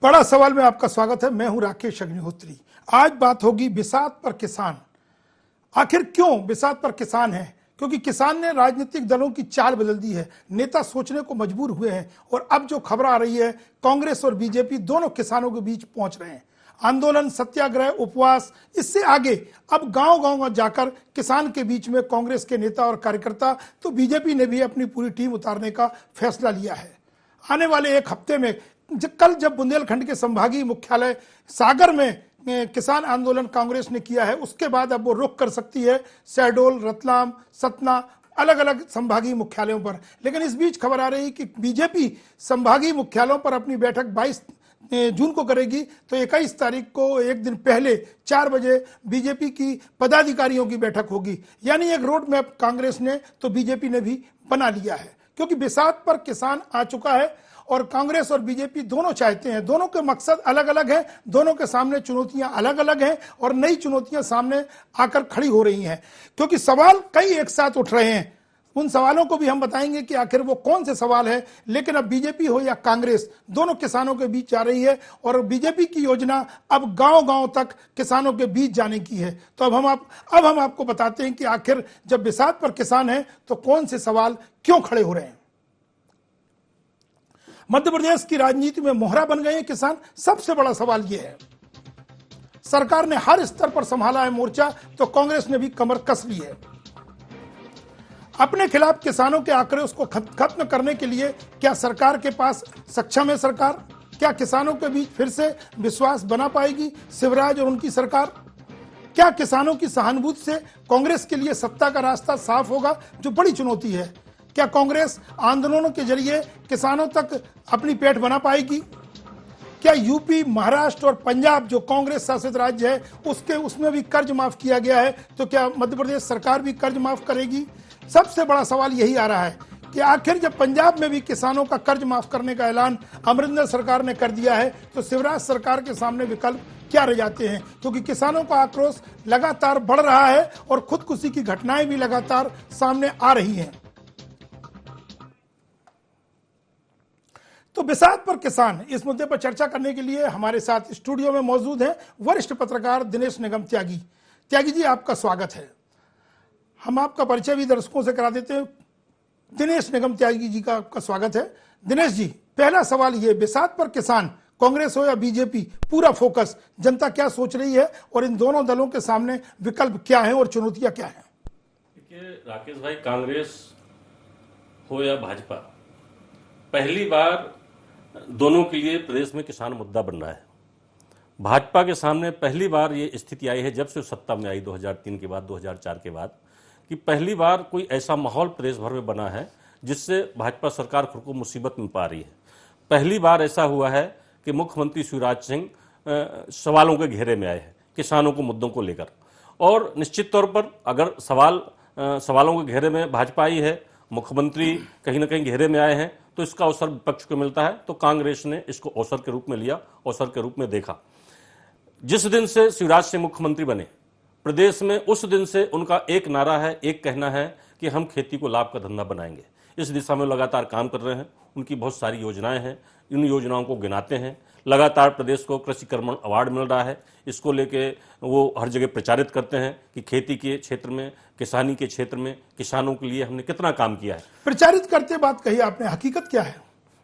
बड़ा सवाल में आपका स्वागत है। मैं हूं राकेश अग्निहोत्री। आज बात होगी बिसात पर किसान। आखिर क्यों बिसात पर किसान है? क्योंकि किसान ने राजनीतिक दलों की चाल बदल दी है। नेता सोचने को मजबूर हुए हैं और अब जो खबर आ रही है, कांग्रेस और बीजेपी दोनों किसानों के बीच पहुंच रहे हैं। आंदोलन, सत्याग्रह, उपवास, इससे आगे अब गांव-गांव जाकर किसान के बीच में कांग्रेस के नेता और कार्यकर्ता, तो बीजेपी ने भी अपनी पूरी टीम उतारने का फैसला लिया है। आने वाले एक हफ्ते में कल जब बुंदेलखंड के संभागीय मुख्यालय सागर में किसान आंदोलन कांग्रेस ने किया है, उसके बाद अब वो रुख कर सकती है शहडोल, रतलाम, सतना, अलग अलग संभागीय मुख्यालयों पर। लेकिन इस बीच खबर आ रही है कि बीजेपी संभागीय मुख्यालयों पर अपनी बैठक 22 जून को करेगी, तो 21 तारीख को एक दिन पहले 4 बजे बीजेपी की पदाधिकारियों की बैठक होगी। यानी एक रोड मैप कांग्रेस ने तो बीजेपी ने भी बना लिया है, क्योंकि बिसात पर किसान आ चुका है और कांग्रेस और बीजेपी दोनों चाहते हैं। दोनों के मकसद अलग अलग हैं, दोनों के सामने चुनौतियां अलग अलग हैं और नई चुनौतियां सामने आकर खड़ी हो रही हैं, क्योंकि सवाल कई एक साथ उठ रहे हैं। उन सवालों को भी हम बताएंगे कि आखिर वो कौन से सवाल है। लेकिन अब बीजेपी हो या कांग्रेस, दोनों किसानों के बीच जा रही है और बीजेपी की योजना अब गांव-गांव तक किसानों के बीच जाने की है। तो अब हम आपको बताते हैं कि आखिर जब बिसात पर किसान है तो कौन से सवाल क्यों खड़े हो रहे हैं। मध्य प्रदेश की राजनीति में मोहरा बन गए हैं किसान। सबसे बड़ा सवाल यह है, सरकार ने हर स्तर पर संभाला है मोर्चा, तो कांग्रेस ने भी कमर कस ली है। अपने खिलाफ किसानों के आक्रोश को खत्म करने के लिए क्या सरकार के पास सक्षम है सरकार? क्या किसानों के बीच फिर से विश्वास बना पाएगी शिवराज और उनकी सरकार? क्या किसानों की सहानुभूति से कांग्रेस के लिए सत्ता का रास्ता साफ होगा, जो बड़ी चुनौती है? क्या कांग्रेस आंदोलनों के जरिए किसानों तक अपनी पेठ बना पाएगी? क्या यूपी, महाराष्ट्र और पंजाब जो कांग्रेस शासित राज्य है उसमें भी कर्ज माफ किया गया है, तो क्या मध्य प्रदेश सरकार भी कर्ज माफ करेगी? सबसे बड़ा सवाल यही आ रहा है कि आखिर जब पंजाब में भी किसानों का कर्ज माफ करने का ऐलान अमरिंदर सरकार ने कर दिया है, तो शिवराज सरकार के सामने विकल्प क्या रह जाते हैं? क्योंकि किसानों का आक्रोश लगातार बढ़ रहा है और खुदकुशी की घटनाएं भी लगातार सामने आ रही हैं। तो बिसात पर किसान, इस मुद्दे पर चर्चा करने के लिए हमारे साथ स्टूडियो में मौजूद हैं वरिष्ठ पत्रकार दिनेश निगम त्यागी। त्यागी जी, आपका स्वागत है। हम आपका परिचय भी दर्शकों से करा देते हैं। दिनेश निगम त्यागी जी का आपका स्वागत है। दिनेश जी, पहला सवाल ये, बिसात पर किसान, कांग्रेस हो या बीजेपी, पूरा फोकस जनता क्या सोच रही है और इन दोनों दलों के सामने विकल्प क्या है और चुनौतियां क्या है? देखिए राकेश भाई, कांग्रेस हो या भाजपा, पहली बार दोनों के लिए प्रदेश में किसान मुद्दा बन रहा है। भाजपा के सामने पहली बार ये स्थिति आई है जब से सत्ता में आई 2003 के बाद, 2004 के बाद, कि पहली बार कोई ऐसा माहौल प्रदेश भर में बना है जिससे भाजपा सरकार खुद को मुसीबत में पा रही है। पहली बार ऐसा हुआ है कि मुख्यमंत्री शिवराज सिंह सवालों के घेरे में आए हैं किसानों को मुद्दों को लेकर। और निश्चित तौर पर अगर सवालों के घेरे में भाजपा आई है, मुख्यमंत्री कहीं ना कहीं घेरे में आए हैं, तो इसका अवसर विपक्ष को मिलता है। तो कांग्रेस ने इसको अवसर के रूप में लिया, अवसर के रूप में देखा। जिस दिन से शिवराज सिंह मुख्यमंत्री बने प्रदेश में, उस दिन से उनका एक नारा है, एक कहना है कि हम खेती को लाभ का धंधा बनाएंगे। इस दिशा में लगातार काम कर रहे हैं। उनकी बहुत सारी योजनाएं हैं, इन योजनाओं को गिनाते हैं। लगातार प्रदेश को कृषि कर्मण अवार्ड मिल रहा है, इसको लेके वो हर जगह प्रचारित करते हैं कि खेती के क्षेत्र में, किसानी के क्षेत्र में किसानों के लिए हमने कितना काम किया है। प्रचारित करते बात कही आपने, हकीकत क्या है?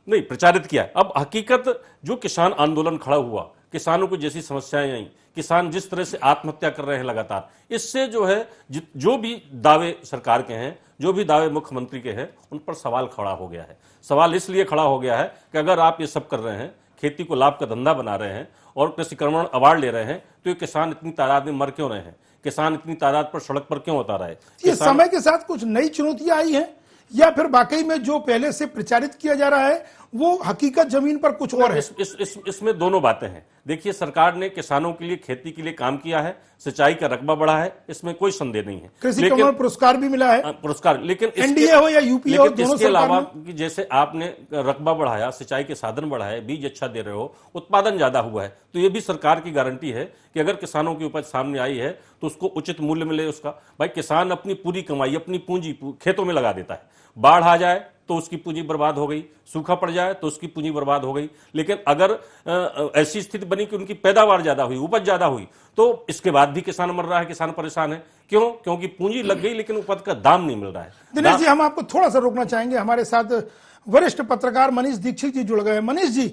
नहीं, प्रचारित किया है। अब हकीकत, जो किसान आंदोलन खड़ा हुआ, किसानों को जैसी समस्याएं आई, किसान जिस तरह से आत्महत्या कर रहे हैं लगातार, इससे जो है जो भी दावे सरकार के हैं, जो भी दावे मुख्यमंत्री के हैं, उन पर सवाल खड़ा हो गया है। सवाल इसलिए खड़ा हो गया है कि अगर आप ये सब कर रहे हैं, खेती को लाभ का धंधा बना रहे हैं और कृषि कर्मण अवार्ड ले रहे हैं, तो ये किसान इतनी तादाद में मर क्यों रहे हैं? किसान इतनी तादाद पर सड़क पर क्यों उतार रहे हैं? ये समय के साथ कुछ नई चुनौतियां आई हैं या फिर वाकई में जो पहले से प्रचारित किया जा रहा है वो हकीकत जमीन पर कुछ और है? इसमें दोनों बातें हैं। देखिए, सरकार ने किसानों के लिए, खेती के लिए काम किया है, सिंचाई का रकबा बढ़ा है, इसमें कोई संदेह नहीं है। कृषि कर्मण पुरस्कार भी मिला है, पुरस्कार। लेकिन एनडीए हो या यूपीए हो, दोनों इसके अलावा कि जैसे आपने रकबा बढ़ाया, सिंचाई के साधन बढ़ाए, बीज अच्छा दे रहे हो, उत्पादन ज्यादा हुआ है, तो ये भी सरकार की गारंटी है कि अगर किसानों की उपज सामने आई है तो उसको उचित मूल्य मिले उसका। भाई, किसान अपनी पूरी कमाई, अपनी पूंजी खेतों में लगा देता है। बाढ़ आ जाए तो उसकी पूंजी बर्बाद हो गई, सूखा पड़ जाए तो उसकी पूंजी बर्बाद हो गई। लेकिन अगर ऐसी स्थिति बनी कि उनकी पैदावार ज्यादा हुई, उपज ज्यादा हुई, तो इसके बाद भी किसान मर रहा है, किसान परेशान है। क्यों? क्योंकि पूंजी लग गई लेकिन उपज का दाम नहीं मिल रहा है। दिनेश जी, हम आपको थोड़ा सा रोकना चाहेंगे। हमारे साथ वरिष्ठ पत्रकार मनीष दीक्षित जी जुड़ गए हैं। मनीष जी,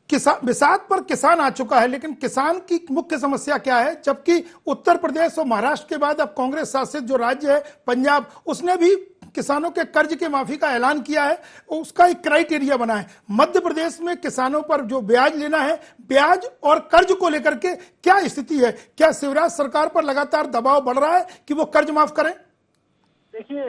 किसान बिसात पर किसान आ चुका है, लेकिन किसान की मुख्य समस्या क्या है? जबकि उत्तर प्रदेश और महाराष्ट्र के बाद अब कांग्रेस शासित जो राज्य है पंजाब, उसने भी किसानों के कर्ज के माफी का ऐलान किया है, उसका एक क्राइटेरिया बना है। मध्य प्रदेश में किसानों पर जो ब्याज लेना है, ब्याज और कर्ज को लेकर के क्या स्थिति है? क्या शिवराज सरकार पर लगातार दबाव बढ़ रहा है कि वो कर्ज माफ करें? देखिए,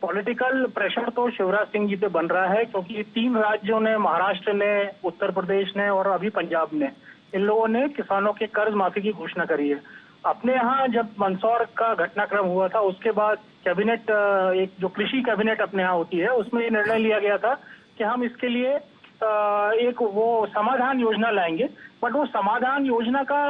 पॉलिटिकल प्रेशर तो शिवराज सिंह जी पे बन रहा है, क्योंकि 3 राज्यों ने, महाराष्ट्र ने, उत्तर प्रदेश ने और अभी पंजाब ने, इन लोगों ने किसानों के कर्ज माफी की घोषणा करी है। अपने यहाँ जब मंदसौर का घटनाक्रम हुआ था, उसके बाद कैबिनेट, एक जो कृषि कैबिनेट अपने यहाँ होती है, उसमें ये निर्णय लिया गया था कि हम इसके लिए एक वो समाधान योजना लाएंगे। बट वो समाधान योजना का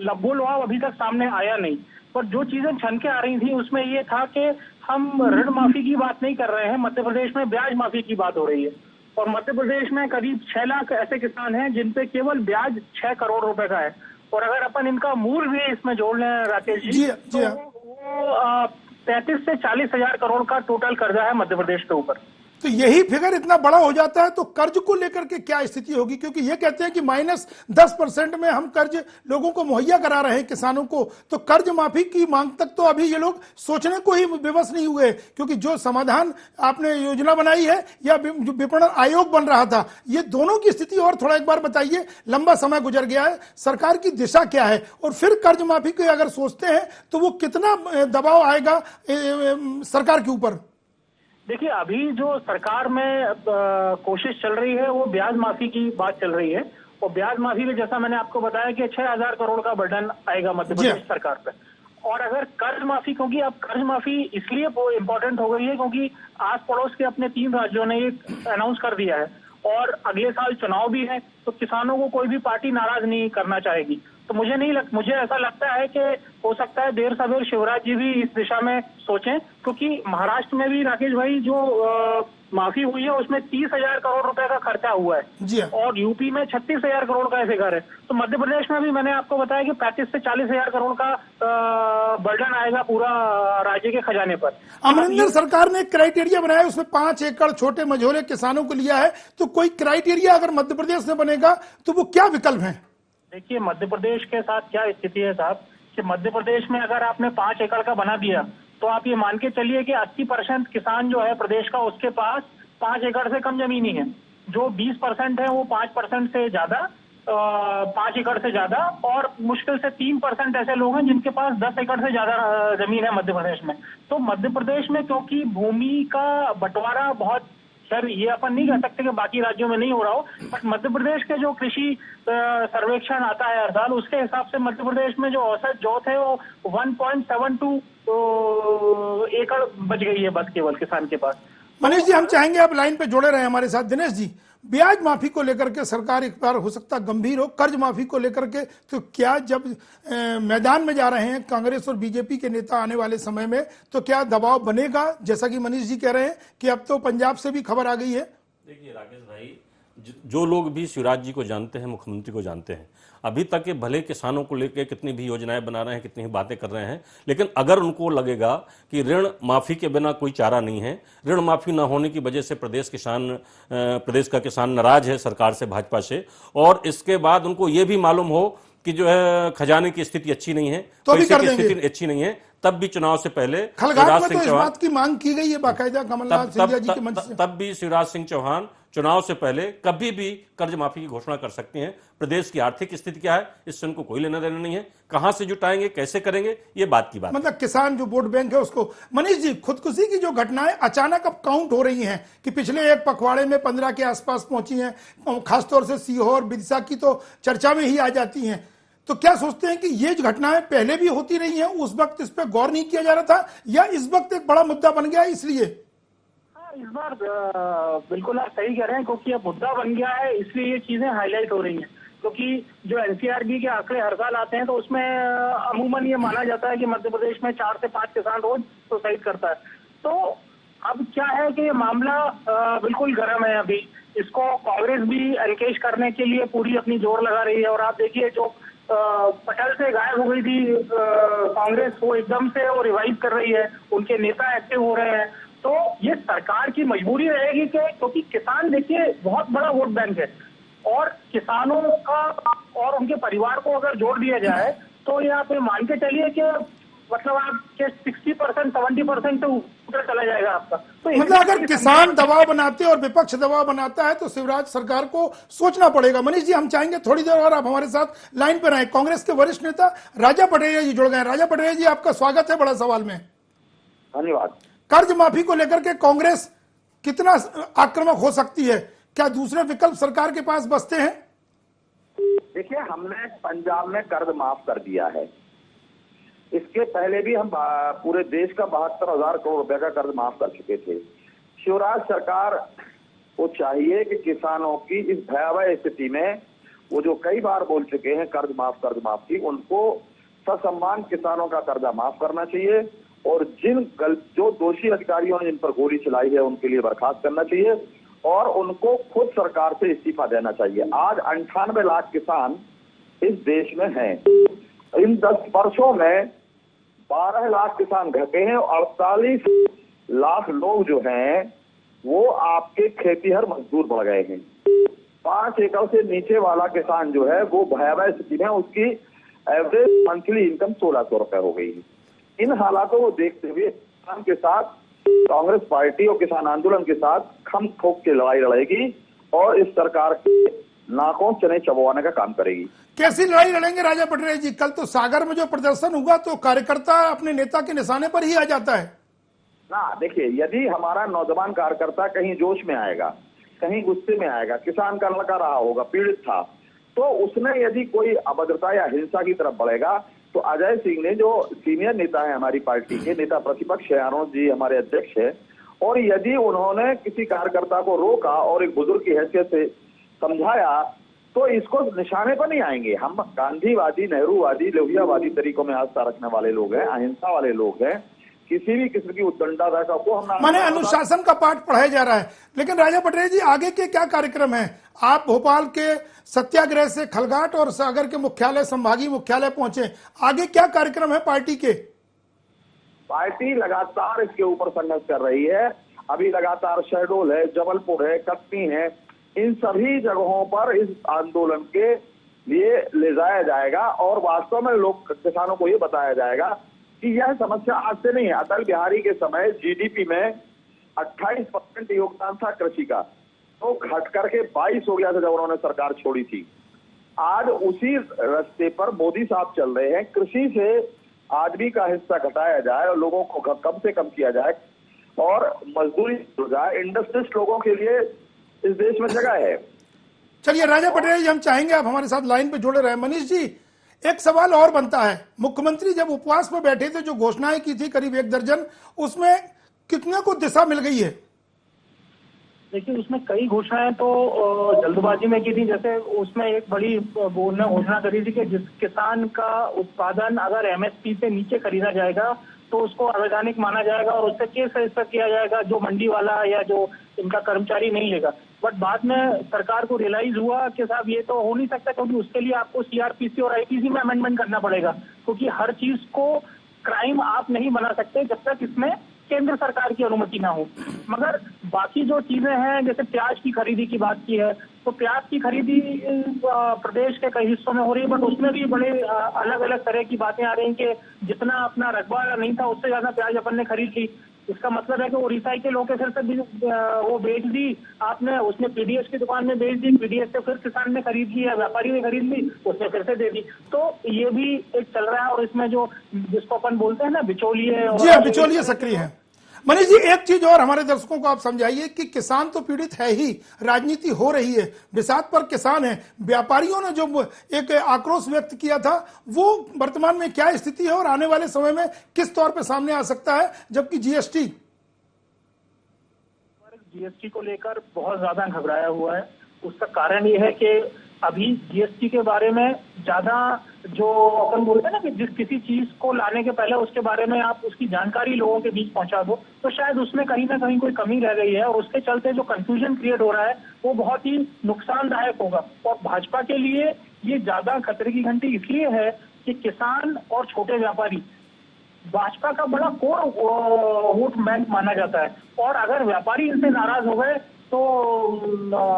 लब्बो लुआब अभी तक सामने आया नहीं। पर जो चीजें छन के आ रही थी उसमें ये था कि हम ऋण माफी की बात नहीं कर रहे हैं, मध्य प्रदेश में ब्याज माफी की बात हो रही है। और मध्य प्रदेश में करीब 6 लाख ऐसे किसान हैं जिन पे केवल ब्याज 6 करोड़ रुपए का है। और अगर अपन इनका मूल भी इसमें जोड़ लें राकेश जी, जी तो वो 35 से 40 हजार करोड़ का टोटल कर्जा है मध्य प्रदेश के ऊपर। तो यही फिगर इतना बड़ा हो जाता है तो कर्ज को लेकर के क्या स्थिति होगी? क्योंकि ये कहते हैं कि -10% में हम कर्ज लोगों को मुहैया करा रहे हैं किसानों को, तो कर्ज माफी की मांग तक तो अभी ये लोग सोचने को ही विवश नहीं हुए। क्योंकि जो समाधान आपने योजना बनाई है या जो विपणन आयोग बन रहा था, ये दोनों की स्थिति और थोड़ा एक बार बताइए। लंबा समय गुजर गया है, सरकार की दिशा क्या है? और फिर कर्ज माफी की अगर सोचते हैं तो वो कितना दबाव आएगा सरकार के ऊपर? देखिए, अभी जो सरकार में कोशिश चल रही है वो ब्याज माफी की बात चल रही है। और ब्याज माफी में जैसा मैंने आपको बताया कि 6,000 करोड़ का बर्डन आएगा मध्य प्रदेश सरकार पे। और अगर कर्ज माफी, क्योंकि अब कर्ज माफी इसलिए इम्पोर्टेंट हो गई है क्योंकि आस पड़ोस के अपने 3 राज्यों ने ये अनाउंस कर दिया है और अगले साल चुनाव भी है, तो किसानों को कोई भी पार्टी नाराज नहीं करना चाहेगी। तो मुझे ऐसा लगता है कि हो सकता है देर सवेर शिवराज जी भी इस दिशा में सोचें, क्योंकि महाराष्ट्र में भी राकेश भाई जो माफी हुई है उसमें 30,000 करोड़ रुपए का खर्चा हुआ है और यूपी में 36,000 करोड़ का फिगर है। तो मध्य प्रदेश में भी मैंने आपको बताया कि 35 से 40,000 करोड़ का बर्डन आएगा पूरा राज्य के खजाने पर। अमरिंदर सरकार ने क्राइटेरिया बनाया, उसमें 5 एकड़ छोटे मझोले किसानों को लिया है। तो कोई क्राइटेरिया अगर मध्य प्रदेश में बनेगा तो वो क्या विकल्प है? देखिए, मध्य प्रदेश के साथ क्या स्थिति है साहब कि मध्य प्रदेश में अगर आपने 5 एकड़ का बना दिया तो आप ये मान के चलिए कि 80% किसान जो है प्रदेश का, उसके पास 5 एकड़ से कम जमीन ही है। जो 20% है वो 5% से ज्यादा, 5 एकड़ से ज्यादा, और मुश्किल से 3% ऐसे लोग हैं जिनके पास 10 एकड़ से ज्यादा जमीन है मध्य प्रदेश में। तो मध्य प्रदेश में क्योंकि भूमि का बंटवारा बहुत, सर ये अपन नहीं कह सकते कि बाकी राज्यों में नहीं हो रहा हो, बट मध्य प्रदेश के जो कृषि सर्वेक्षण आता है हर साल, उसके हिसाब से मध्य प्रदेश में जो औसत जोत है वो 1.72 एकड़ बच गई है बस केवल किसान के पास। मनीष जी, हम चाहेंगे आप लाइन पे जुड़े रहे हमारे साथ। दिनेश जी, ब्याज माफी को लेकर के सरकार एक बार हो सकता गंभीर हो, कर्ज माफी को लेकर के तो क्या जब मैदान में जा रहे हैं कांग्रेस और बीजेपी के नेता आने वाले समय में, तो क्या दबाव बनेगा? जैसा कि मनीष जी कह रहे हैं कि अब तो पंजाब से भी खबर आ गई है। देखिए राकेश भाई, जो लोग भी शिवराज जी को जानते हैं, मुख्यमंत्री को जानते हैं, अभी तक ये भले किसानों को लेकर कितनी भी योजनाएं बना रहे हैं, कितनी भी बातें कर रहे हैं, लेकिन अगर उनको लगेगा कि ऋण माफी के बिना कोई चारा नहीं है, ऋण माफी ना होने की वजह से प्रदेश का किसान नाराज है सरकार से, भाजपा से, और इसके बाद उनको ये भी मालूम हो कि जो है खजाने की स्थिति अच्छी नहीं है, तो पैसे की स्थिति अच्छी नहीं है, तब भी चुनाव से पहले खलघाट में तो इस बात की मांग की गई है बाकायदा कमलनाथ सिंधिया जी के मंच से। तब भी शिवराज सिंह चौहान चुनाव से पहले कभी भी कर्ज माफी की घोषणा कर सकते हैं। प्रदेश की आर्थिक स्थिति क्या है इससे उनको कोई लेना देना नहीं है, कहां से जुटाएंगे, कैसे करेंगे, ये बात की बात। मतलब किसान जो वोट बैंक है उसको। मनीष जी, खुदकुशी की जो घटनाएं अचानक अब काउंट हो रही हैं कि पिछले एक पखवाड़े में 15 के आसपास पहुंची हैं, खासतौर से सीहोर विदिशा की तो चर्चा में ही आ जाती हैं, तो क्या सोचते हैं कि ये घटनाएं पहले भी होती रही हैं, उस वक्त इस पर गौर नहीं किया जा रहा था, या इस वक्त एक बड़ा मुद्दा बन गया इसलिए? इस बार बिल्कुल आप सही कह रहे हैं, क्योंकि अब मुद्दा बन गया है इसलिए ये चीजें हाईलाइट हो रही हैं। क्योंकि जो एनसीआरबी के आंकड़े हर साल आते हैं तो उसमें अमूमन ये माना जाता है कि मध्य प्रदेश में 4 से 5 किसान रोज सुसाइड करता है। तो अब क्या है कि ये मामला बिल्कुल गर्म है अभी। इसको कांग्रेस भी एनकेश करने के लिए पूरी अपनी जोर लगा रही है। और आप देखिए जो पटल से गायब हो गई थी कांग्रेस, वो एकदम से वो रिवाइव कर रही है, उनके नेता एक्टिव हो रहे हैं। तो ये सरकार की मजबूरी रहेगी कि क्योंकि किसान देखिए बहुत बड़ा वोट बैंक है, और किसानों का और उनके परिवार को अगर जोड़ दिया जाए तो ये आप मान के चलिए कि मतलब आपके 60% 70% तो ऊपर चला जाएगा आपका। तो मतलब अगर किसान दबाव बनाते और विपक्ष दबाव बनाता है तो शिवराज सरकार को सोचना पड़ेगा। मनीष जी, हम चाहेंगे थोड़ी देर और आप हमारे साथ लाइन पर आए। कांग्रेस के वरिष्ठ नेता राजा पटरेजा जी जुड़ गए। राजा पटरेजा जी, आपका स्वागत है बड़ा सवाल में। धन्यवाद। कर्ज माफी को लेकर के कांग्रेस कितना आक्रामक हो सकती है? क्या दूसरे विकल्प सरकार के पास बचते हैं? देखिए, हमने पंजाब में कर्ज माफ कर दिया है। इसके पहले भी हम पूरे देश का 72,000 करोड़ रुपए का कर्ज माफ कर चुके थे। शिवराज सरकार को चाहिए कि किसानों की इस भयावह स्थिति में वो जो कई बार बोल चुके हैं कर्ज माफ की, उनको ससम्मान किसानों का कर्जा माफ करना चाहिए, और जो दोषी अधिकारियों ने जिन पर गोली चलाई है उनके लिए बर्खास्त करना चाहिए, और उनको खुद सरकार से इस्तीफा देना चाहिए। आज 98 लाख किसान इस देश में हैं। इन 10 वर्षों में 12 लाख किसान घटे हैं, और 48 लाख लोग जो हैं वो आपके खेतीहर मजदूर बढ़ गए हैं। 5 एकड़ से नीचे वाला किसान जो है वो भयावह स्थिति में, उसकी एवरेज मंथली इनकम 1600 रुपए हो गई है। इन हालातों को देखते हुए किसान के साथ कांग्रेस पार्टी और किसान आंदोलन के साथ खम ठोक के लड़ाई लड़ेगी, और इस सरकार के नाकों चने चबवाने का काम करेगी। कैसी लड़ाई लड़ेंगे राजा पटरेजा जी? कल तो सागर में जो प्रदर्शन हुआ तो कार्यकर्ता अपने नेता के निशाने पर ही आ जाता है ना। देखिए, यदि हमारा नौजवान कार्यकर्ता कहीं जोश में आएगा, कहीं गुस्से में आएगा, किसान का लड़का रहा होगा, पीड़ित था, तो उसने यदि कोई अभद्रता या हिंसा की तरफ बढ़ेगा, तो अजय सिंह ने, जो सीनियर नेता है हमारी पार्टी के, नेता प्रतिपक्ष है, अरुण जी हमारे अध्यक्ष है, और यदि उन्होंने किसी कार्यकर्ता को रोका और एक बुजुर्ग की हैसियत से समझाया, तो इसको निशाने पर नहीं आएंगे। हम गांधीवादी, नेहरूवादी, लोहियावादी तरीकों में आस्था रखने वाले लोग हैं, अहिंसा वाले लोग हैं। किसी भी किस्म की उद्दंडता को हम माने अनुशासन का पाठ पढ़ाया जा रहा है। लेकिन राजा पटरेजा जी, आगे के क्या कार्यक्रम है? आप भोपाल के सत्याग्रह से खलघाट और सागर के मुख्यालय, संभागीय मुख्यालय पहुंचे, आगे क्या कार्यक्रम है पार्टी के? पार्टी लगातार इसके ऊपर संघर्ष कर रही है। अभी लगातार शहडोल है, जबलपुर है, कटनी है, इन सभी जगहों पर इस आंदोलन के लिए ले जाया जाएगा, और वास्तव में लोग किसानों को ये बताया जाएगा कि यह समस्या आज से नहीं है। अटल बिहारी के समय जीडीपी में 28% योगदान था कृषि का, तो घट करके 22 हो गया था जब उन्होंने सरकार छोड़ी थी। आज उसी रास्ते पर मोदी साहब चल रहे हैं। कृषि से आदमी का हिस्सा घटाया जाए और लोगों को कम से कम किया जाए, और मजदूरी हो जाए। इंडस्ट्रियलिस्ट लोगों के लिए इस देश में जगह है। चलिए राजा पटरेजा जी, हम चाहेंगे आप हमारे साथ लाइन पे जुड़े रहे। मनीष जी, एक सवाल और बनता है, मुख्यमंत्री जब उपवास पर बैठे थे, जो घोषणाएं की थी करीब 1 दर्जन, उसमें कितने को दिशा मिल गई है? देखिए, उसमें कई घोषणाएं तो जल्दबाजी में की थी। जैसे उसमें एक बड़ी घोषणा करी थी कि जिस किसान का उत्पादन अगर एमएसपी से नीचे खरीदा जाएगा तो उसको अवैधानिक माना जाएगा, और उससे केस रजिस्टर किया जाएगा जो मंडी वाला या जो इनका कर्मचारी नहीं लेगा। बट बाद में सरकार को रियलाइज हुआ कि साहब ये तो हो नहीं सकता, क्योंकि उसके लिए आपको सीआरपीसी और आईपीसी में अमेंडमेंट करना पड़ेगा, क्योंकि हर चीज को क्राइम आप नहीं बना सकते जब तक इसमें केंद्र सरकार की अनुमति ना हो। मगर बाकी जो चीजें हैं, जैसे प्याज की खरीदी की बात की है, तो प्याज की खरीदी प्रदेश के कई हिस्सों में हो रही है, बट उसमें भी बड़े अलग अलग तरह की बातें आ रही हैं कि जितना अपना रकबा नहीं था उससे ज्यादा प्याज अपन ने खरीद ली। इसका मतलब है कि वो रिसाइकिल होकर फिर से वो बेच दी आपने, उसने पीडीएस की दुकान में बेच दी, पीडीएस से फिर किसान ने खरीद ली या व्यापारी ने खरीद ली, उसने फिर से दे दी। तो ये भी एक चल रहा है, और इसमें जो जिसको अपन बोलते हैं ना बिचौलिए, जी बिचौलिए सक्रिय है। मनीष जी, एक चीज और हमारे दर्शकों को आप समझाइए कि किसान तो पीड़ित है ही, राजनीति हो रही है, बिसात पर किसान है, व्यापारियों ने जो एक आक्रोश व्यक्त किया था वो वर्तमान में क्या स्थिति है और आने वाले समय में किस तौर पे सामने आ सकता है? जबकि जीएसटी को लेकर बहुत ज्यादा घबराया हुआ है। उसका कारण ये है कि अभी जीएसटी के बारे में ज्यादा जो अपन बोलते हैं ना कि जिस किसी चीज को लाने के पहले उसके बारे में आप उसकी जानकारी लोगों के बीच पहुंचा दो, तो शायद उसमें कहीं ना कहीं कोई कमी रह गई है और उसके चलते जो कंफ्यूजन क्रिएट हो रहा है वो बहुत ही नुकसानदायक होगा। और भाजपा के लिए ये ज्यादा खतरे की घंटी इसलिए है कि किसान और छोटे व्यापारी भाजपा का बड़ा कोर वोट बैंक माना जाता है, और अगर व्यापारी इनसे नाराज हो गए तो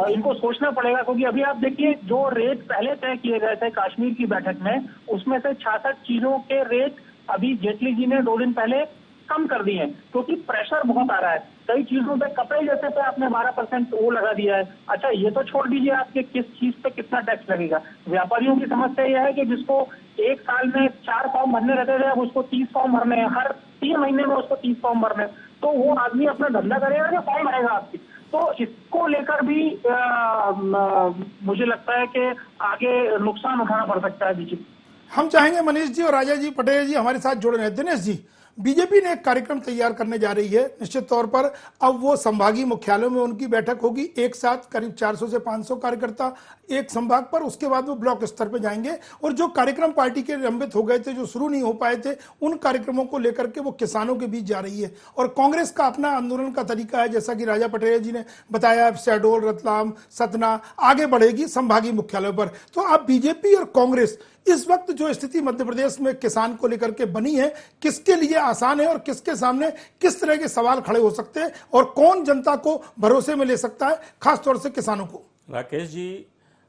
इनको सोचना पड़ेगा। क्योंकि अभी आप देखिए जो रेट पहले तय किए गए थे कश्मीर की बैठक में, उसमें से 66 चीजों के रेट अभी जेटली जी ने 2 दिन पहले कम कर दिए हैं, क्योंकि प्रेशर बहुत आ रहा है। कई चीजों पे, कपड़े जैसे पे आपने 12% वो लगा दिया है। अच्छा, ये तो छोड़ दीजिए आपके किस चीज पे कितना टैक्स लगेगा। व्यापारियों की समस्या यह है कि जिसको एक साल में 4 फॉर्म भरने रहते थे, अब उसको 30 फॉर्म भरने हैं, हर 3 महीने में उसको 30 फॉर्म भरने, तो वो आदमी अपना धंधा करेगा या फॉर्म भरेगा आपकी। तो इसको लेकर भी मुझे लगता है कि आगे नुकसान उठाना पड़ सकता है बीजेपी। हम चाहेंगे मनीष जी और राजा जी पटेल जी हमारे साथ जुड़े रहे। दिनेश जी, बीजेपी ने एक कार्यक्रम तैयार करने जा रही है, निश्चित तौर पर अब वो संभागीय मुख्यालयों में उनकी बैठक होगी, एक साथ करीब 400 से 500 कार्यकर्ता एक संभाग पर, उसके बाद वो ब्लॉक स्तर पर जाएंगे और जो कार्यक्रम पार्टी के लंबित हो गए थे, जो शुरू नहीं हो पाए थे, उन कार्यक्रमों को लेकर के वो किसानों के बीच जा रही है। और कांग्रेस का अपना आंदोलन का तरीका है, जैसा कि राजा पटेल जी ने बताया, शहडोल, रतलाम, सतना आगे बढ़ेगी संभागीय मुख्यालयों पर। तो अब बीजेपी और कांग्रेस इस वक्त जो स्थिति मध्य प्रदेश में किसान को लेकर के बनी है, किसके लिए आसान है और किसके सामने किस तरह के सवाल खड़े हो सकते हैं और कौन जनता को भरोसे में ले सकता है, खासतौर से किसानों को? राकेश जी,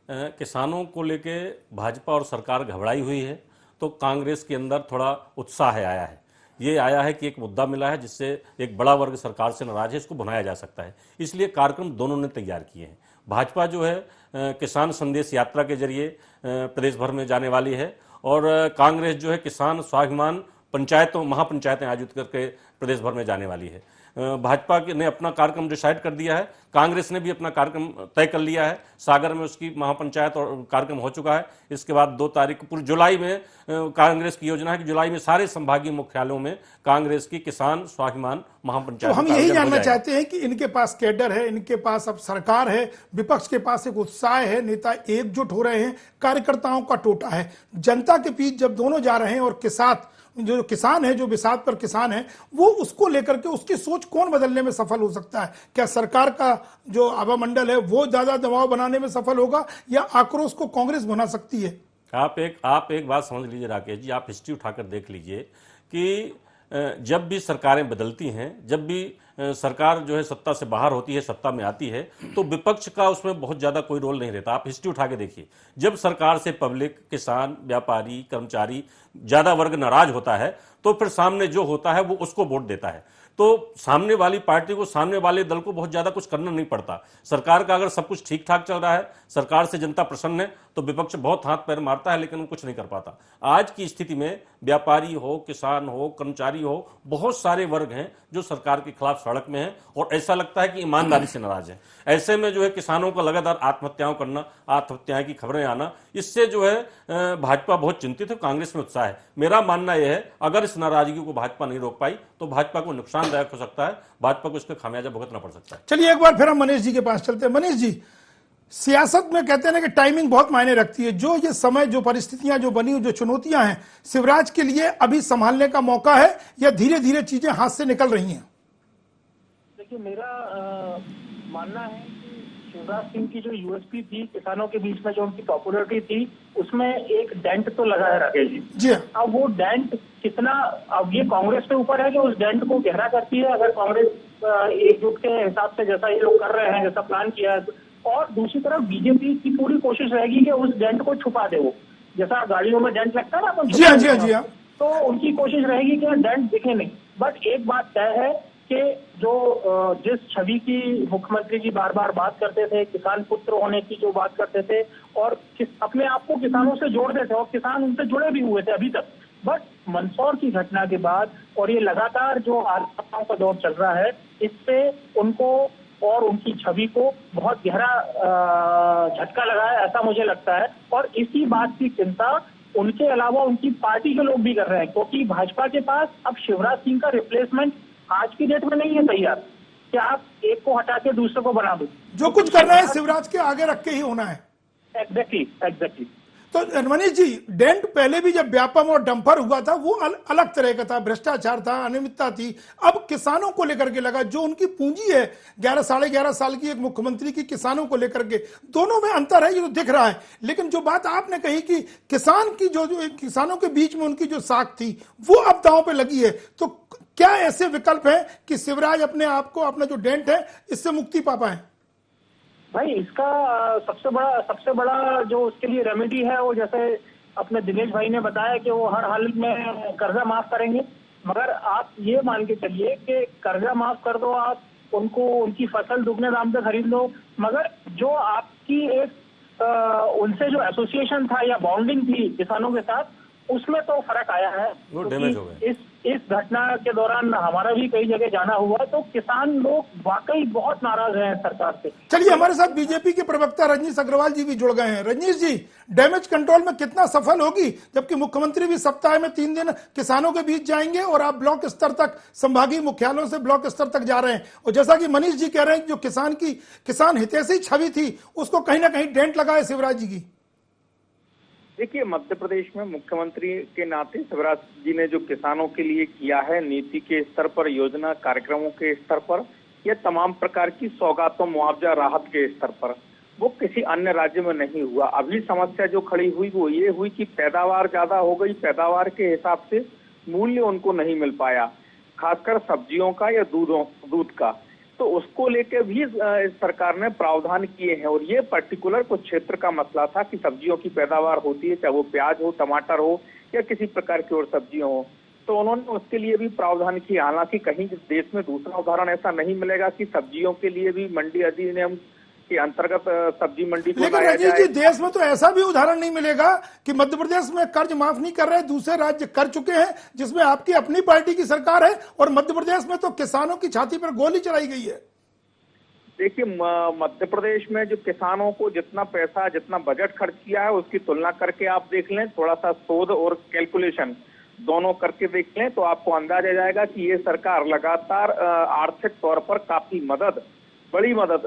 किसानों को लेके भाजपा और सरकार घबराई हुई है, तो कांग्रेस के अंदर थोड़ा उत्साह आया है। ये आया है कि एक मुद्दा मिला है जिससे एक बड़ा वर्ग सरकार से नाराज है, इसको भुनाया जा सकता है, इसलिए कार्यक्रम दोनों ने तैयार किए हैं। भाजपा जो है किसान संदेश यात्रा के जरिए प्रदेश भर में जाने वाली है और कांग्रेस जो है किसान स्वाभिमान पंचायतों, महापंचायतें आयोजित करके प्रदेश भर में जाने वाली है। भाजपा ने अपना कार्यक्रम डिसाइड कर दिया है, कांग्रेस ने भी अपना कार्यक्रम तय कर लिया है। सागर में उसकी महापंचायत और कार्यक्रम हो चुका है। इसके बाद 2 तारीख पूरी जुलाई में कांग्रेस की योजना है कि जुलाई में सारे संभागीय मुख्यालयों में कांग्रेस की किसान स्वाभिमान महापंचायत। तो हम यही जानना चाहते हैं कि इनके पास कैडर है, इनके पास अब सरकार है, विपक्ष के पास एक उत्साह है, नेता एकजुट हो रहे हैं, कार्यकर्ताओं का टोटा है, जनता के बीच जब दोनों जा रहे हैं और जो किसान है, जो बिसात पर किसान है, वो उसको लेकर के उसकी सोच कौन बदलने में सफल हो सकता है? क्या सरकार का जो आवामंडल है वो ज्यादा दबाव बनाने में सफल होगा या आक्रोश को कांग्रेस बना सकती है? आप एक बात समझ लीजिए राकेश जी, आप हिस्ट्री उठाकर देख लीजिए कि जब भी सरकारें बदलती हैं, जब भी सरकार जो है सत्ता से बाहर होती है, सत्ता में आती है, तो विपक्ष का उसमें बहुत ज्यादा कोई रोल नहीं रहता। आप हिस्ट्री उठा के देखिए, जब सरकार से पब्लिक, किसान, व्यापारी, कर्मचारी, ज्यादा वर्ग नाराज होता है तो फिर सामने जो होता है वो उसको वोट देता है। तो सामने वाली पार्टी को, सामने वाले दल को बहुत ज्यादा कुछ करना नहीं पड़ता। सरकार का अगर सब कुछ ठीक ठाक चल रहा है, सरकार से जनता प्रसन्न है, तो विपक्ष बहुत हाथ पैर मारता है लेकिन वो कुछ नहीं कर पाता। आज की स्थिति में व्यापारी हो, किसान हो, कर्मचारी हो, बहुत सारे वर्ग हैं जो सरकार के खिलाफ सड़क में हैं और ऐसा लगता है कि ईमानदारी से नाराज है। ऐसे में जो है किसानों को लगातार आत्महत्याओं करना, आत्महत्याएं की खबरें आना, इससे जो है भाजपा बहुत चिंतित है, कांग्रेस में उत्साह है। मेरा मानना यह है अगर इस नाराजगी को भाजपा नहीं रोक पाई तो भाजपा को नुकसानदायक हो सकता है, भाजपा को इसका खामियाजा भुगतना पड़ सकता है। चलिए एक बार फिर हम मनीष जी के पास चलते हैं। मनीष जी, सियासत में कहते हैं ना कि टाइमिंग बहुत मायने रखती है। जो ये समय, जो परिस्थितियां जो बनी, जो चुनौतियां हैं, शिवराज के लिए अभी संभालने का मौका है या धीरे धीरे चीजें हाथ से निकल रही हैं? देखिए, मेरा मानना है कि शिवराज सिंह की जो यूएसपी थी, किसानों के बीच में जो उनकी पॉपुलैरिटी थी, उसमें एक डेंट तो लगा है राकेश जी। जी हाँ। अब वो डेंट कितना, अब ये कांग्रेस के ऊपर है कि उस डेंट को गहरा करती है। अगर कांग्रेस एकजुट के हिसाब से जैसा ये लोग कर रहे हैं, जैसा प्लान किया है, और दूसरी तरफ बीजेपी की पूरी कोशिश रहेगी कि उस डेंट को छुपा दे। वो जैसा गाड़ियों में डेंट लगता है ना, अपन जी हाँ, जी हाँ, जी हाँ। तो उनकी कोशिश रहेगी कि डेंट दिखे नहीं। बट एक बात तय है कि जो जिस छवि की मुख्यमंत्री जी बार बार बात करते थे, किसान पुत्र होने की जो बात करते थे और अपने आप को किसानों से जोड़ते थे और किसान उनसे जुड़े भी हुए थे अभी तक, बट मंदसौर की घटना के बाद और ये लगातार जो आत्महत्याओं का दौर चल रहा है, इससे उनको और उनकी छवि को बहुत गहरा झटका लगा है, ऐसा मुझे लगता है। और इसी बात की चिंता उनके अलावा उनकी पार्टी के लोग भी कर रहे हैं, क्योंकि भाजपा के पास अब शिवराज सिंह का रिप्लेसमेंट आज की डेट में नहीं है तैयार कि आप एक को हटा के दूसरे को बना दो। जो कुछ कर रहे हैं शिवराज के आगे रख के ही होना है। एग्जैक्टली। तो मनीष जी, डेंट पहले भी जब व्यापम और डंपर हुआ था वो अलग तरह का था, भ्रष्टाचार था, अनियमितता थी। अब किसानों को लेकर के लगा, जो उनकी पूंजी है 11-11.5 साल की एक मुख्यमंत्री की, किसानों को लेकर के दोनों में अंतर है, ये तो दिख रहा है। लेकिन जो बात आपने कही कि किसान की जो किसानों के बीच में उनकी जो साख थी वो अब दांव पे लगी है, तो क्या ऐसे विकल्प है कि शिवराज अपने आप को, अपना जो डेंट है, इससे मुक्ति पा पाए? भाई इसका सबसे बड़ा जो उसके लिए रेमेडी है वो, जैसे अपने दिनेश भाई ने बताया कि वो हर हालत में कर्जा माफ करेंगे। मगर आप ये मान के चलिए कि कर्जा माफ कर दो, आप उनको उनकी फसल दुगने दाम पे खरीद लो, मगर जो आपकी एक उनसे जो एसोसिएशन था या बॉन्डिंग थी किसानों के साथ, उसमें तो फर्क आया है। वो डैमेज हो गए। इस घटना के दौरान हमारा भी कई जगह जाना हुआ, तो किसान लोग वाकई बहुत नाराज हैं सरकार से। चलिए, हमारे साथ बीजेपी के प्रवक्ता रजनीश अग्रवाल जी भी जुड़ गए हैं। रजनीश जी, डैमेज कंट्रोल में कितना सफल होगी, जबकि मुख्यमंत्री भी सप्ताह में 3 दिन किसानों के बीच जाएंगे और आप ब्लॉक स्तर तक, संभागीय मुख्यालयों से ब्लॉक स्तर तक जा रहे हैं, और जैसा कि मनीष जी कह रहे हैं, जो किसान हितैषी छवि थी उसको कहीं ना कहीं डेंट लगा है शिवराज जी की। देखिए, मध्य प्रदेश में मुख्यमंत्री के नाते शिवराज जी ने जो किसानों के लिए किया है, नीति के स्तर पर, योजना कार्यक्रमों के स्तर पर, या तमाम प्रकार की सौगातों, मुआवजा, राहत के स्तर पर, वो किसी अन्य राज्य में नहीं हुआ। अभी समस्या जो खड़ी हुई वो ये हुई कि पैदावार ज्यादा हो गई, पैदावार के हिसाब से मूल्य उनको नहीं मिल पाया, खासकर सब्जियों का या दूध का। तो उसको लेके भी सरकार ने प्रावधान किए हैं, और ये पर्टिकुलर कुछ क्षेत्र का मसला था कि सब्जियों की पैदावार होती है, चाहे वो प्याज हो, टमाटर हो, या किसी प्रकार की और सब्जियां हो, तो उन्होंने उसके लिए भी प्रावधान किया। हालांकि कहीं देश में दूसरा उदाहरण ऐसा नहीं मिलेगा कि सब्जियों के लिए भी मंडी अधिनियम के अंतर्गत सब्जी मंडी को लेकिन रजनीश जी, देश में तो ऐसा भी उदाहरण नहीं मिलेगा कि मध्य प्रदेश में कर्ज माफ नहीं कर रहे, दूसरे राज्य कर चुके हैं जिसमें आपकी अपनी पार्टी की सरकार है, और मध्य प्रदेश में तो किसानों की छाती पर गोली चलाई गई है। देखिए, मध्य प्रदेश में जो किसानों को जितना पैसा, जितना बजट खर्च किया है, उसकी तुलना करके आप देख लें, थोड़ा सा शोध और कैलकुलेशन दोनों करके देख लें, तो आपको अंदाजा जाएगा कि ये सरकार लगातार आर्थिक तौर पर काफी बड़ी मदद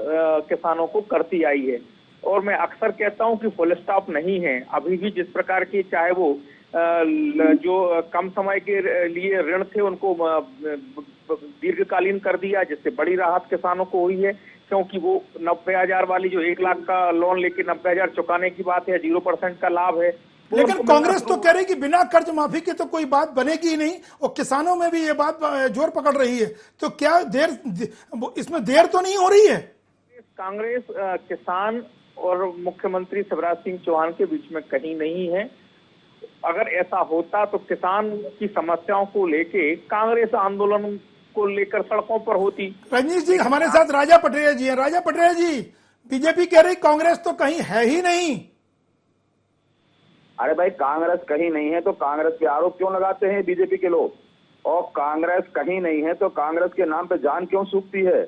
किसानों को करती आई है। और मैं अक्सर कहता हूं कि फुल स्टॉप नहीं है, अभी भी जिस प्रकार की, चाहे वो जो कम समय के लिए ऋण थे उनको दीर्घकालीन कर दिया, जिससे बड़ी राहत किसानों को हुई है, क्योंकि वो 90,000 वाली जो 1 लाख का लोन लेके 90,000 चुकाने की बात है, 0% का लाभ है। लेकिन कांग्रेस तो कह रही कि बिना कर्ज माफी के तो कोई बात बनेगी ही नहीं, और किसानों में भी ये बात जोर पकड़ रही है, तो क्या इसमें देर तो नहीं हो रही है? कांग्रेस किसान और मुख्यमंत्री शिवराज सिंह चौहान के बीच में कहीं नहीं है। अगर ऐसा होता तो किसान की समस्याओं को लेके कांग्रेस आंदोलन को लेकर सड़कों पर होती। रजनीश जी, हमारे साथ राजा पटरिया जी हैं। राजा पटरिया जी, बीजेपी कह रही कांग्रेस तो कहीं है ही नहीं। अरे भाई, कांग्रेस कहीं नहीं है तो कांग्रेस पे आरोप क्यों लगाते हैं बीजेपी के लोग? और कांग्रेस कहीं नहीं है तो कांग्रेस के नाम पे जान क्यों सूखती है?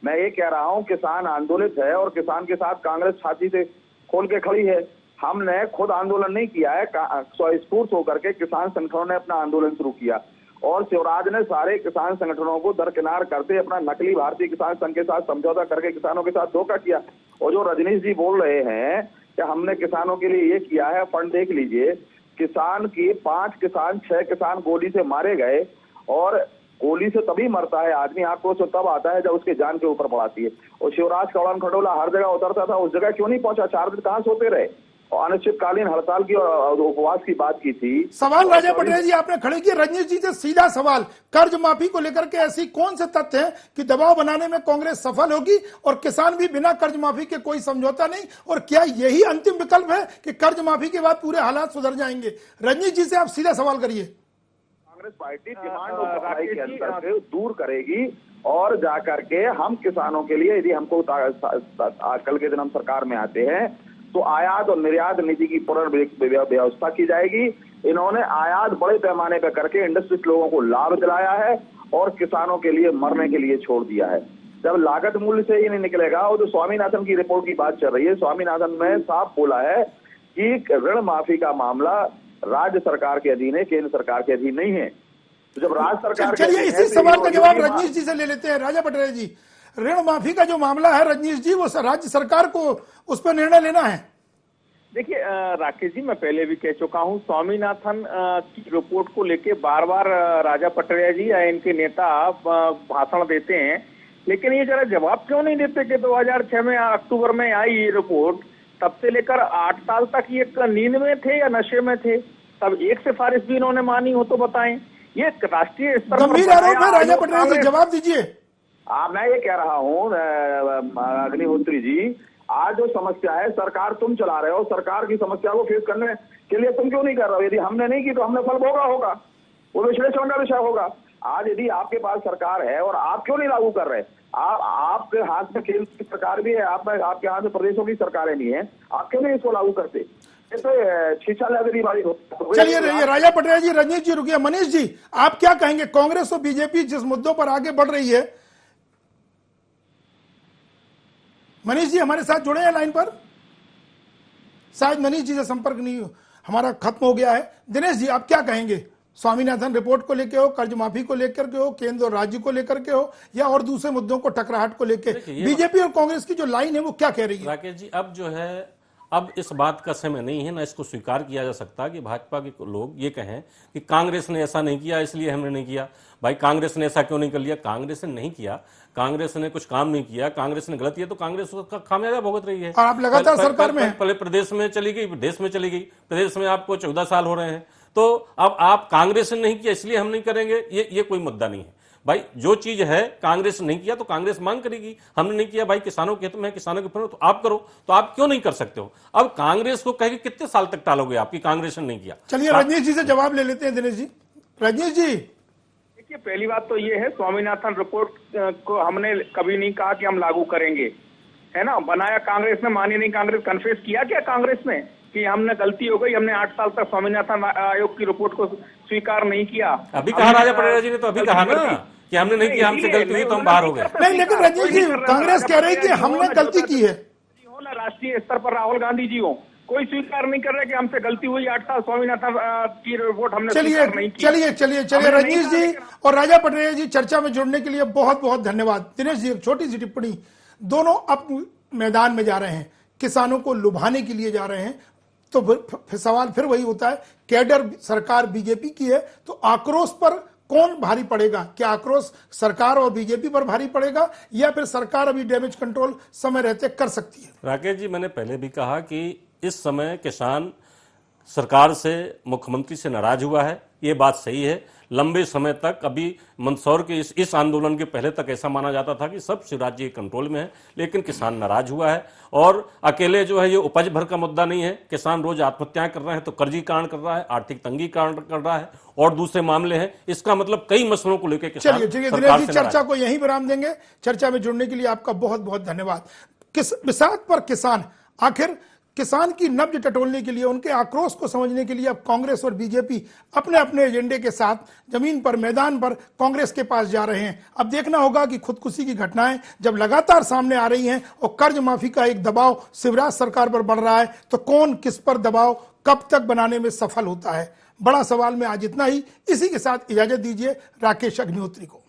मैं ये कह रहा हूँ, किसान आंदोलित है और किसान के साथ कांग्रेस छाती से खोल के खड़ी है। हमने खुद आंदोलन नहीं किया है, स्वस्फूर्त होकर के किसान संगठनों ने अपना आंदोलन शुरू किया, और शिवराज ने सारे किसान संगठनों को दरकिनार करते अपना नकली भारतीय किसान संघ के साथ समझौता करके किसानों के साथ धोखा किया। और जो रजनीश जी बोल रहे हैं कि हमने किसानों के लिए ये किया है, फंड देख लीजिए, किसान की 5 किसान 6 किसान गोली से मारे गए, और गोली से तभी मरता है आदमी, आक्रोश तो तब आता है जब उसके जान के ऊपर पड़ाती है। और शिवराज कौड़न खडोला हर जगह उतरता था, उस जगह क्यों नहीं पहुंचा? 4 दिन कहां सोते रहे? और अनिश्चितकालीन हड़ताल की और उपवास की बात की थी। सवाल राजा पटरिया जी आपने खड़े किए, रजनीश जी से सीधा सवाल, कर्ज माफी को लेकर के ऐसी कौन से तथ्य हैं कि दबाव बनाने में कांग्रेस सफल होगी और किसान भी बिना कर्ज माफी के कोई समझौता नहीं? और क्या यही अंतिम विकल्प है कि कर्ज माफी के बाद पूरे हालात सुधर जाएंगे? रजनीश जी से आप सीधा सवाल करिए। कांग्रेस पार्टी डिमांड और सफाई के अंतर से दूर करेगी, और जाकर के हम किसानों के लिए, यदि हमको कल के दिन हम सरकार में आते हैं तो आयात और निर्यात नीति की पुनर्व्यवस्था की जाएगी। इन्होंने आयात बड़े पैमाने पर करके इंडस्ट्रीज लोगों को लाभ दिलाया है और किसानों के लिए मरने के लिए छोड़ दिया है। जब लागत मूल्य से ही नहीं निकलेगा, और जो स्वामीनाथन की रिपोर्ट की बात चल रही है, स्वामीनाथन ने साफ बोला है कि ऋण माफी का मामला राज्य सरकार के अधीन है, केंद्र सरकार के अधीन नहीं है। तो जब राज्य सरकार, चलिए इसी सवाल का जवाब रजनीश जी से ले लेते हैं। राजा पटरिया जी, ऋण माफी का जो मामला है रजनीश जी, वो राज्य सरकार को उस पर निर्णय लेना है। देखिए राकेश जी, मैं पहले भी कह चुका हूं, स्वामीनाथन की रिपोर्ट को लेके बार बार राजा पटरिया जी या इनके नेता भाषण देते हैं, लेकिन ये जरा जवाब क्यों नहीं देते कि 2006 में अक्टूबर में आई ये रिपोर्ट, तब से लेकर 8 साल तक ये नींद में थे या नशे में थे? तब एक सिफारिश भी इन्होंने मानी हो तो बताएं। ये राष्ट्रीय स्तर पर गंभीर आरोप है राजा पटरिया जी, जवाब दीजिए। मैं ये कह रहा हूँ अग्निहोत्री जी, आज जो समस्या है सरकार तुम चला रहे हो, सरकार की समस्या को फेस करने के लिए तुम क्यों नहीं कर रहे हो? यदि हमने नहीं की तो हमने फल भोगा होगा, वो विश्लेषण का विषय होगा। आज यदि आपके पास सरकार है और आप क्यों नहीं लागू कर रहे? आपके हाथ में केंद्र की सरकार भी है, आपके हाथ में प्रदेशों की सरकारें नहीं है, आप क्यों नहीं इसको लागू करते? शीशा लाइब्रेरी वाली हो। चलिए राजा पटरिया जी, रजनीश जी रुकिए। मनीष जी, आप क्या कहेंगे? कांग्रेस और बीजेपी जिस मुद्दों पर आगे बढ़ रही है, मनीष जी हमारे साथ जुड़े हैं लाइन पर? शायद मनीष जी से संपर्क नहीं हमारा खत्म हो गया है। दिनेश जी, आप क्या कहेंगे? स्वामीनाथन रिपोर्ट को लेकर हो, कर्ज माफी को लेकर के हो, केंद्र और राज्य को लेकर के हो, या और दूसरे मुद्दों को टकराहट को लेकर, बीजेपी और कांग्रेस की जो लाइन है वो क्या कह रही है? राकेश जी, अब जो है, अब इस बात का समय नहीं है, ना इसको स्वीकार किया जा सकता कि भाजपा के लोग ये कहें कि कांग्रेस ने ऐसा नहीं किया इसलिए हमने नहीं किया। भाई कांग्रेस ने ऐसा क्यों नहीं कर लिया? कांग्रेस ने नहीं किया, कांग्रेस ने कुछ काम नहीं किया, कांग्रेस ने गलत किया तो कांग्रेस उसका खामियाजा भुगत रही है। और आप लगातार सरकार में हैं। पहले प्रदेश में चली गई, देश में चली गई। प्रदेश में आपको 14 साल हो रहे हैं, तो अब आप कांग्रेस ने नहीं किया इसलिए हम नहीं करेंगे, ये कोई मुद्दा नहीं है। भाई जो चीज है कांग्रेस ने नहीं किया तो कांग्रेस मांग करेगी, हमने नहीं किया, भाई किसानों के हित में, किसानों के तो आप करो, तो आप क्यों नहीं कर सकते हो? अब कांग्रेस को कहेगी कितने साल तक टालोगे आपकी कांग्रेस ने नहीं किया? चलिए रजनीश जी से जवाब ले लेते हैं। दिनेश जी, रजनीश जी, देखिए पहली बात तो ये है, स्वामीनाथन रिपोर्ट को हमने कभी नहीं कहा कि हम लागू करेंगे, है ना। बनाया कांग्रेस ने, मानी नहीं कांग्रेस। कन्फेस किया क्या कांग्रेस ने कि हमने गलती हो गई, हमने 8 साल तक स्वामीनाथन आयोग की रिपोर्ट को स्वीकार नहीं किया? अभी कहा राजा पटरिया जी ने, तो अभी कहा ना कि हमने नहीं किया, हमसे गलती हुई तो हम बाहर हो गए। नहीं, लेकिन रजनीश जी, कांग्रेस कह रही है कि हमने गलती की है। हो ना, राष्ट्रीय स्तर पर राहुल गांधी जी हो, कोई स्वीकार नहीं कर रहे कि हमसे गलती हुई, 8 साल स्वामीनाथन की रिपोर्ट हमने स्वीकार नहीं की। चलिए रजनीश जी और राजा पटरिया जी, चर्चा में जुड़ने के लिए बहुत बहुत धन्यवाद। दिनेश जी, एक छोटी सी टिप्पणी। दोनों अब मैदान में जा रहे हैं, किसानों को लुभाने के लिए जा रहे हैं, तो फिर सवाल फिर वही होता है, कैडर सरकार बीजेपी की है तो आक्रोश पर कौन भारी पड़ेगा? क्या आक्रोश सरकार और बीजेपी पर भारी पड़ेगा, या फिर सरकार अभी डैमेज कंट्रोल समय रहते कर सकती है? राकेश जी, मैंने पहले भी कहा कि इस समय किसान सरकार से, मुख्यमंत्री से नाराज हुआ है, ये बात सही है। लंबे समय तक, अभी मंदसौर के इस आंदोलन के पहले तक ऐसा माना जाता था कि सब राज्य कंट्रोल में है, लेकिन किसान नाराज हुआ है। और अकेले जो है ये उपज भर का मुद्दा नहीं है, किसान रोज आत्महत्याएं कर रहे हैं, तो कर्जी कारण कर रहा है, आर्थिक तंगी कारण कर रहा है, और दूसरे मामले हैं। इसका मतलब कई मसलों को लेकर किसान। चलिए दिनेश जी, चर्चा को यहीं विराम देंगे। चर्चा में जुड़ने के लिए आपका बहुत बहुत धन्यवाद। बिसात पर किसान, आखिर किसान की नब्ज टटोलने के लिए, उनके आक्रोश को समझने के लिए अब कांग्रेस और बीजेपी अपने अपने एजेंडे के साथ जमीन पर, मैदान पर कांग्रेस के पास जा रहे हैं। अब देखना होगा कि खुदकुशी की घटनाएं जब लगातार सामने आ रही हैं और कर्ज माफी का एक दबाव शिवराज सरकार पर बढ़ रहा है, तो कौन किस पर दबाव कब तक बनाने में सफल होता है? बड़ा सवाल में आज इतना ही। इसी के साथ इजाजत दीजिए राकेश अग्निहोत्री को।